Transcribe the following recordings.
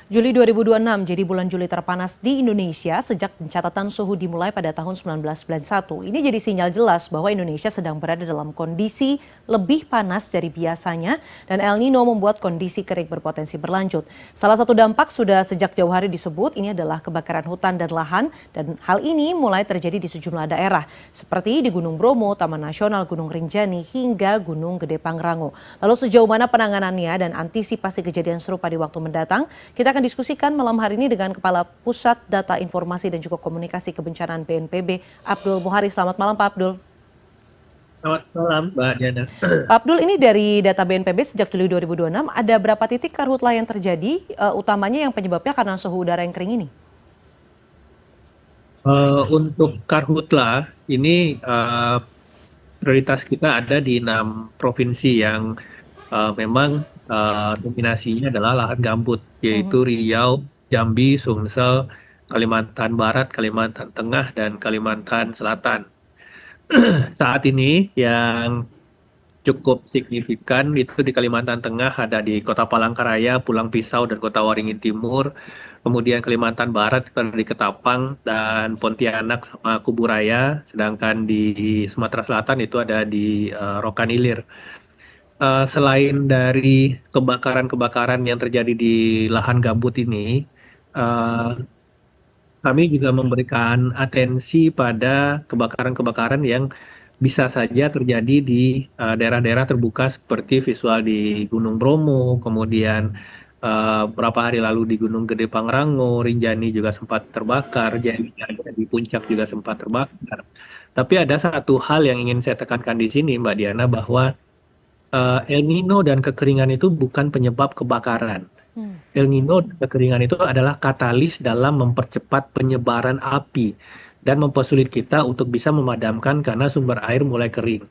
Juli 2026 jadi bulan Juli terpanas di Indonesia sejak pencatatan suhu dimulai pada tahun 1991. Ini jadi sinyal jelas bahwa Indonesia sedang berada dalam kondisi lebih panas dari biasanya dan El Nino membuat kondisi kering berpotensi berlanjut. Salah satu dampak sudah sejak jauh hari disebut ini adalah kebakaran hutan dan lahan dan hal ini mulai terjadi di sejumlah daerah seperti di Gunung Bromo, Taman Nasional Gunung Rinjani hingga Gunung Gede Pangrango. Lalu sejauh mana penanganannya dan antisipasi kejadian serupa di waktu mendatang? Kita akan diskusikan malam hari ini dengan Kepala Pusat Data Informasi dan juga Komunikasi Kebencanaan BNPB, Abdul Muhari. Selamat malam, Pak Abdul. Selamat malam, Mbak Diana. Pak Abdul, ini dari data BNPB sejak Juli 2026, ada berapa titik karhutlah yang terjadi, utamanya yang penyebabnya karena suhu udara yang kering ini? Untuk karhutla, ini prioritas kita ada di 6 provinsi yang memang dominasinya adalah lahan gambut, yaitu Riau, Jambi, Sumsel, Kalimantan Barat, Kalimantan Tengah, dan Kalimantan Selatan. Saat ini yang cukup signifikan itu di Kalimantan Tengah ada di Kota Palangkaraya, Pulang Pisau, dan Kota Waringin Timur. Kemudian Kalimantan Barat itu ada di Ketapang dan Pontianak sama Kuburaya. Sedangkan di Sumatera Selatan itu ada di Rokan Ilir. Selain dari kebakaran-kebakaran yang terjadi di lahan gambut ini, eh, kami juga memberikan atensi pada kebakaran-kebakaran yang bisa saja terjadi di daerah-daerah terbuka seperti visual di Gunung Bromo, kemudian beberapa hari lalu di Gunung Gede Pangrango, Rinjani juga sempat terbakar, Jaya di Puncak juga sempat terbakar. Tapi ada satu hal yang ingin saya tekankan di sini, Mbak Diana, bahwa El Nino dan kekeringan itu bukan penyebab kebakaran. El Nino dan kekeringan itu adalah katalis dalam mempercepat penyebaran api dan mempersulit kita untuk bisa memadamkan karena sumber air mulai kering.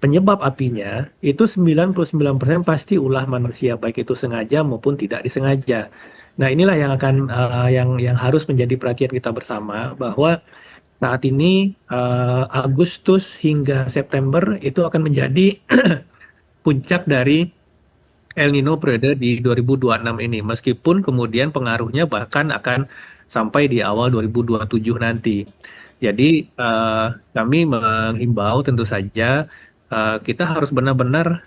Penyebab apinya itu 99% pasti ulah manusia, baik itu sengaja maupun tidak disengaja. Nah, inilah yang akan yang harus menjadi perhatian kita bersama bahwa saat ini Agustus hingga September itu akan menjadi puncak dari El Nino periode di 2026 ini, meskipun kemudian pengaruhnya bahkan akan sampai di awal 2027 nanti. Jadi kami menghimbau tentu saja kita harus benar-benar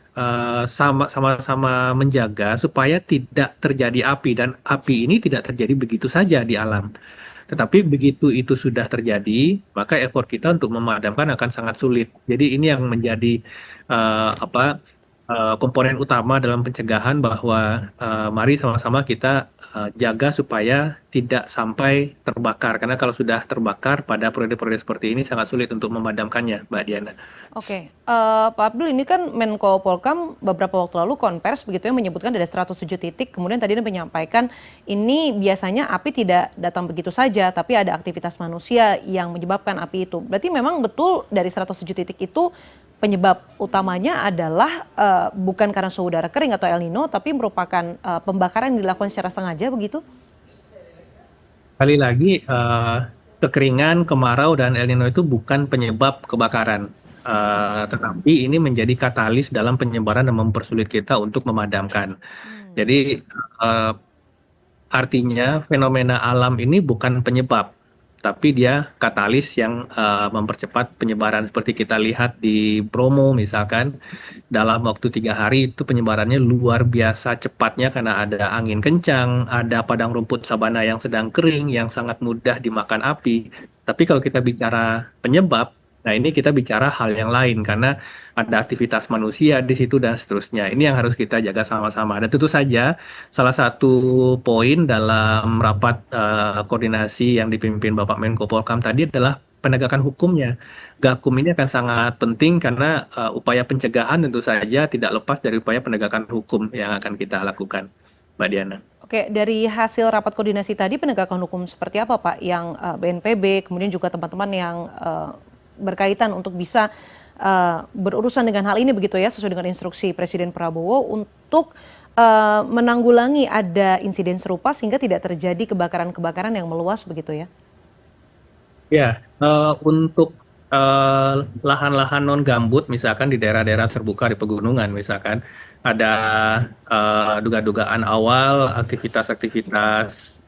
sama-sama menjaga supaya tidak terjadi api dan api ini tidak terjadi begitu saja di alam. Tetapi begitu itu sudah terjadi, maka effort kita untuk memadamkan akan sangat sulit. Jadi ini yang menjadi komponen utama dalam pencegahan bahwa mari sama-sama kita jaga supaya tidak sampai terbakar. Karena kalau sudah terbakar pada periode-periode seperti ini sangat sulit untuk memadamkannya, Mbak Diana. Oke, Pak Abdul, ini kan Menko Polkam beberapa waktu lalu konvers begitu ya menyebutkan ada 107 titik, kemudian tadi dia menyampaikan ini biasanya api tidak datang begitu saja, tapi ada aktivitas manusia yang menyebabkan api itu. Berarti memang betul dari 107 titik itu penyebab utamanya adalah bukan karena suhu udara kering atau El Nino, tapi merupakan pembakaran yang dilakukan secara sengaja begitu? Kali lagi, kekeringan, kemarau, dan El Nino itu bukan penyebab kebakaran. Tetapi ini menjadi katalis dalam penyebaran dan mempersulit kita untuk memadamkan. Jadi artinya fenomena alam ini bukan penyebab, tapi dia katalis yang mempercepat penyebaran. Seperti kita lihat di Bromo misalkan, dalam waktu 3 hari itu penyebarannya luar biasa cepatnya karena ada angin kencang, ada padang rumput sabana yang sedang kering, yang sangat mudah dimakan api. Tapi kalau kita bicara penyebab, nah ini kita bicara hal yang lain karena ada aktivitas manusia di situ dan seterusnya. Ini yang harus kita jaga sama-sama. Dan tentu saja salah satu poin dalam rapat koordinasi yang dipimpin Bapak Menko Polkam tadi adalah penegakan hukumnya. Gakum ini akan sangat penting karena upaya pencegahan tentu saja tidak lepas dari upaya penegakan hukum yang akan kita lakukan, Mbak Diana. Oke, dari hasil rapat koordinasi tadi penegakan hukum seperti apa Pak yang BNPB kemudian juga teman-teman yang berkaitan untuk bisa berurusan dengan hal ini begitu ya sesuai dengan instruksi Presiden Prabowo untuk menanggulangi ada insiden serupa sehingga tidak terjadi kebakaran-kebakaran yang meluas begitu ya? Ya, untuk lahan-lahan non gambut misalkan di daerah-daerah terbuka di pegunungan misalkan, ada dugaan awal aktivitas-aktivitas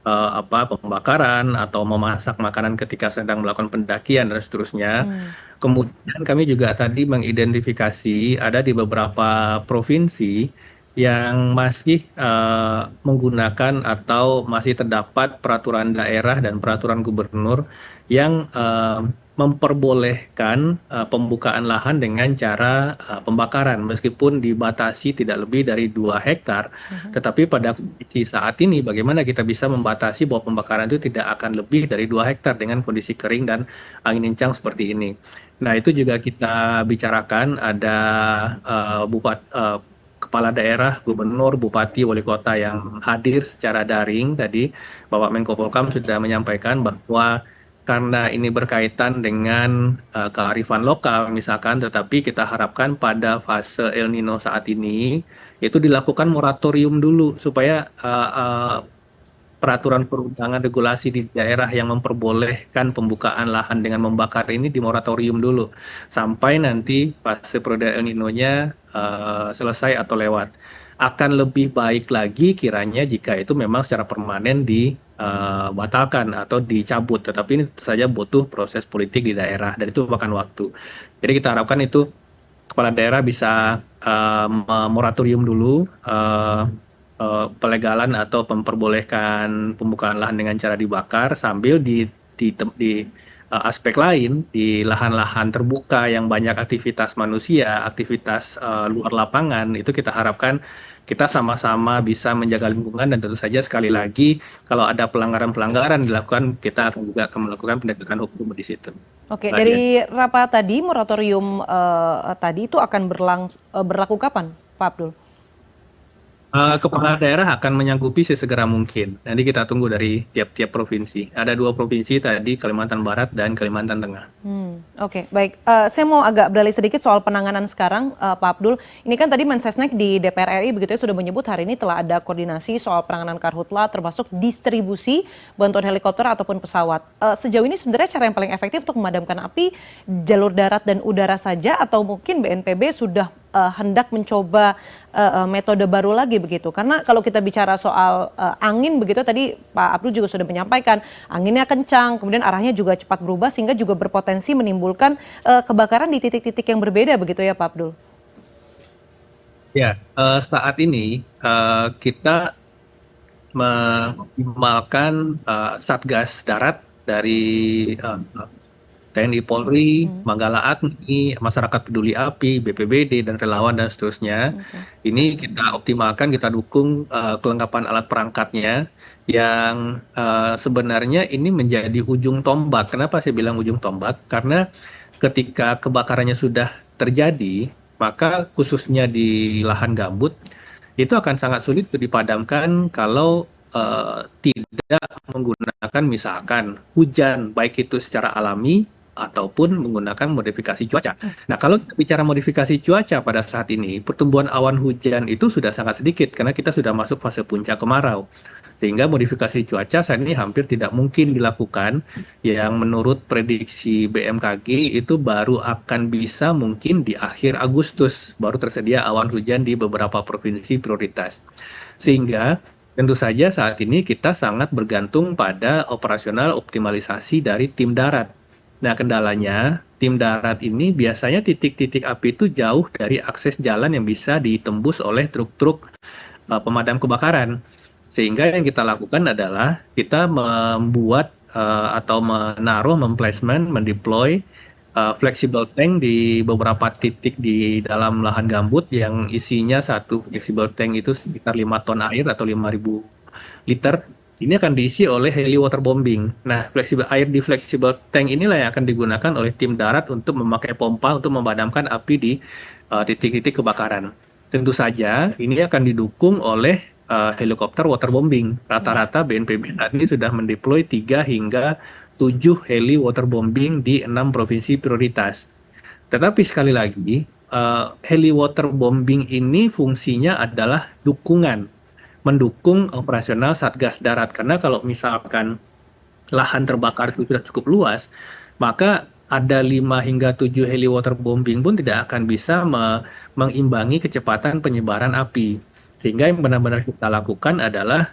pembakaran atau memasak makanan ketika sedang melakukan pendakian dan seterusnya. Hmm. Kemudian kami juga tadi mengidentifikasi ada di beberapa provinsi yang masih menggunakan atau masih terdapat peraturan daerah dan peraturan gubernur yang memperbolehkan pembukaan lahan dengan cara pembakaran meskipun dibatasi tidak lebih dari 2 hektar. Tetapi pada kondisi saat ini bagaimana kita bisa membatasi bahwa pembakaran itu tidak akan lebih dari 2 hektar dengan kondisi kering dan angin kencang seperti ini. Nah, itu juga kita bicarakan ada kepala daerah, gubernur, bupati, wali kota yang hadir secara daring tadi. Bapak Menko Polhukam sudah menyampaikan bahwa karena ini berkaitan dengan kearifan lokal misalkan, tetapi kita harapkan pada fase El Nino saat ini itu dilakukan moratorium dulu supaya peraturan perundangan regulasi di daerah yang memperbolehkan pembukaan lahan dengan membakar ini di moratorium dulu sampai nanti fase periode El Nino-nya selesai atau lewat. Akan lebih baik lagi kiranya jika itu memang secara permanen dibatalkan atau dicabut, tetapi ini tentu saja butuh proses politik di daerah dan itu makan waktu. Jadi kita harapkan itu kepala daerah bisa moratorium dulu pelegalan atau memperbolehkan pembukaan lahan dengan cara dibakar sambil di aspek lain di lahan-lahan terbuka yang banyak aktivitas manusia, aktivitas luar lapangan itu kita harapkan kita sama-sama bisa menjaga lingkungan dan tentu saja sekali lagi kalau ada pelanggaran-pelanggaran dilakukan kita juga akan melakukan penegakan hukum di situ. Oke, Mbak Dian. dari rapat tadi moratorium tadi itu akan berlaku kapan, Pak Abdul? Kepala daerah akan menyanggupi sesegera mungkin. Nanti kita tunggu dari tiap-tiap provinsi. Ada 2 provinsi tadi, Kalimantan Barat dan Kalimantan Tengah. Oke, baik. Saya mau agak beralih sedikit soal penanganan sekarang, Pak Abdul. Ini kan tadi Mensesnek di DPR RI begitu ya sudah menyebut hari ini telah ada koordinasi soal penanganan karhutla termasuk distribusi bantuan helikopter ataupun pesawat. Sejauh ini sebenarnya cara yang paling efektif untuk memadamkan api jalur darat dan udara saja atau mungkin BNPB sudah hendak mencoba metode baru lagi begitu, karena kalau kita bicara soal angin begitu tadi Pak Abdul juga sudah menyampaikan anginnya kencang kemudian arahnya juga cepat berubah sehingga juga berpotensi menimbulkan kebakaran di titik-titik yang berbeda begitu ya Pak Abdul. Ya, saat ini kita mengoptimalkan Satgas Darat dari TNI Polri, Manggala Agni, Masyarakat Peduli Api, BPBD, dan relawan dan seterusnya. Ini kita optimalkan, kita dukung kelengkapan alat perangkatnya yang sebenarnya ini menjadi ujung tombak. Kenapa saya bilang ujung tombak? Karena ketika kebakarannya sudah terjadi, maka khususnya di lahan gambut, itu akan sangat sulit untuk dipadamkan kalau tidak menggunakan misalkan hujan, baik itu secara alami ataupun menggunakan modifikasi cuaca. Nah, kalau kita bicara modifikasi cuaca pada saat ini, pertumbuhan awan hujan itu sudah sangat sedikit karena kita sudah masuk fase puncak kemarau. Sehingga modifikasi cuaca saat ini hampir tidak mungkin dilakukan, yang menurut prediksi BMKG itu baru akan bisa mungkin di akhir Agustus, baru tersedia awan hujan di beberapa provinsi prioritas. Sehingga tentu saja saat ini kita sangat bergantung pada operasional optimalisasi dari tim darat. Nah, kendalanya tim darat ini biasanya titik-titik api itu jauh dari akses jalan yang bisa ditembus oleh truk-truk pemadam kebakaran. Sehingga yang kita lakukan adalah kita membuat atau menaruh, memplacement, mendeploy flexible tank di beberapa titik di dalam lahan gambut yang isinya satu flexible tank itu sekitar 5 ton air atau 5.000 liter. Ini akan diisi oleh heli waterbombing. Nah, air di flexible tank inilah yang akan digunakan oleh tim darat untuk memakai pompa untuk memadamkan api di titik-titik kebakaran. Tentu saja ini akan didukung oleh helikopter waterbombing. Rata-rata BNPB saat ini sudah mendeploy 3 hingga 7 heli waterbombing di 6 provinsi prioritas. Tetapi sekali lagi, heli waterbombing ini fungsinya adalah dukungan, mendukung operasional Satgas Darat. Karena kalau misalkan lahan terbakar itu sudah cukup luas, maka ada 5 hingga 7 heli waterbombing pun tidak akan bisa mengimbangi kecepatan penyebaran api. Sehingga yang benar-benar kita lakukan adalah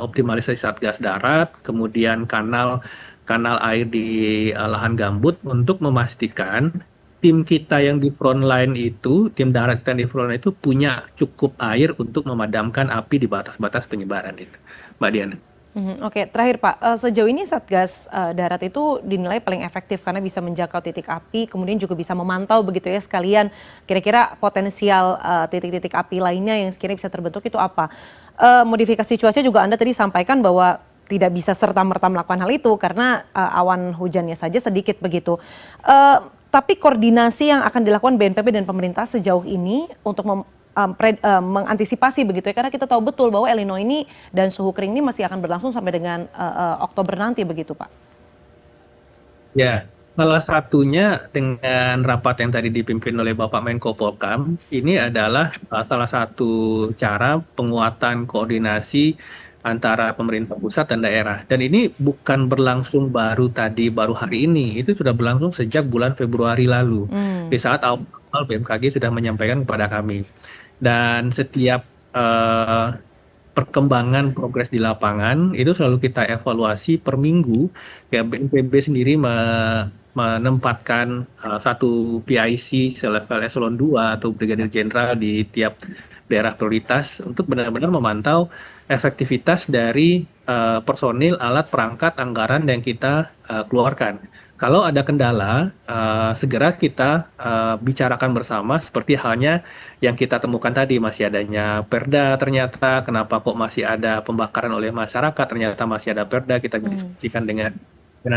optimalisasi satgas darat, kemudian kanal kanal air di lahan gambut untuk memastikan tim kita yang di front line itu, tim darat kita yang di front line itu punya cukup air untuk memadamkan api di batas-batas penyebaran itu, Mbak Diana. Oke, terakhir Pak, sejauh ini Satgas Darat itu dinilai paling efektif karena bisa menjangkau titik api, kemudian juga bisa memantau begitu ya sekalian kira-kira potensial titik-titik api lainnya yang sekiranya bisa terbentuk itu apa. Modifikasi cuaca juga Anda tadi sampaikan bahwa tidak bisa serta-merta melakukan hal itu karena awan hujannya saja sedikit begitu. Tapi koordinasi yang akan dilakukan BNPB dan pemerintah sejauh ini untuk mengantisipasi begitu ya, karena kita tahu betul bahwa El Nino ini dan suhu kering ini masih akan berlangsung sampai dengan Oktober nanti begitu Pak. Ya, salah satunya dengan rapat yang tadi dipimpin oleh Bapak Menko Polkam, ini adalah salah satu cara penguatan koordinasi antara pemerintah pusat dan daerah. Dan ini bukan berlangsung baru hari ini, itu sudah berlangsung sejak bulan Februari lalu. Di saat awal BMKG sudah menyampaikan kepada kami. Dan setiap perkembangan progres di lapangan itu selalu kita evaluasi per minggu. Ya, BNPB sendiri menempatkan satu PIC selevel eselon 2 atau brigadir jenderal di tiap daerah prioritas untuk benar-benar memantau efektivitas dari personil, alat, perangkat, anggaran yang kita keluarkan. Kalau ada kendala, segera kita bicarakan bersama seperti halnya yang kita temukan tadi, masih adanya perda ternyata, kenapa kok masih ada pembakaran oleh masyarakat, ternyata masih ada perda, kita diskusikan dengan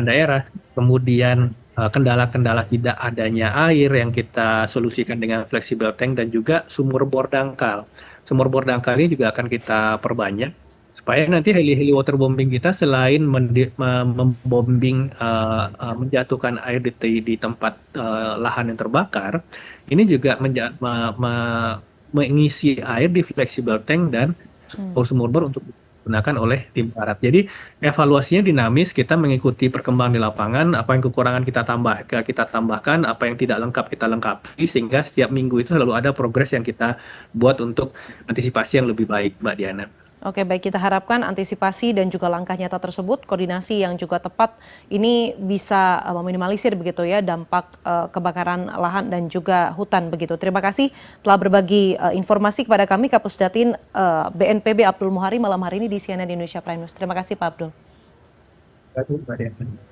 daerah. Kemudian kendala-kendala tidak adanya air yang kita solusikan dengan flexible tank dan juga sumur bor dangkal. Sumur bor dangkal ini juga akan kita perbanyak supaya nanti heli-heli waterbombing kita selain membombing menjatuhkan air di tempat lahan yang terbakar, ini juga mengisi air di flexible tank dan sumur bor untuk digunakan oleh tim darat. Jadi evaluasinya dinamis, kita mengikuti perkembangan di lapangan, apa yang kekurangan kita tambahkan, apa yang tidak lengkap kita lengkapi, sehingga setiap minggu itu selalu ada progres yang kita buat untuk antisipasi yang lebih baik, Mbak Diana. Oke, baik, kita harapkan antisipasi dan juga langkah nyata tersebut, koordinasi yang juga tepat ini bisa meminimalisir begitu ya dampak kebakaran lahan dan juga hutan begitu. Terima kasih telah berbagi informasi kepada kami Kapusdatin BNPB Abdul Muhari malam hari ini di CNN Indonesia Prime News. Terima kasih Pak Abdul. Terima kasih, Mbak Diana.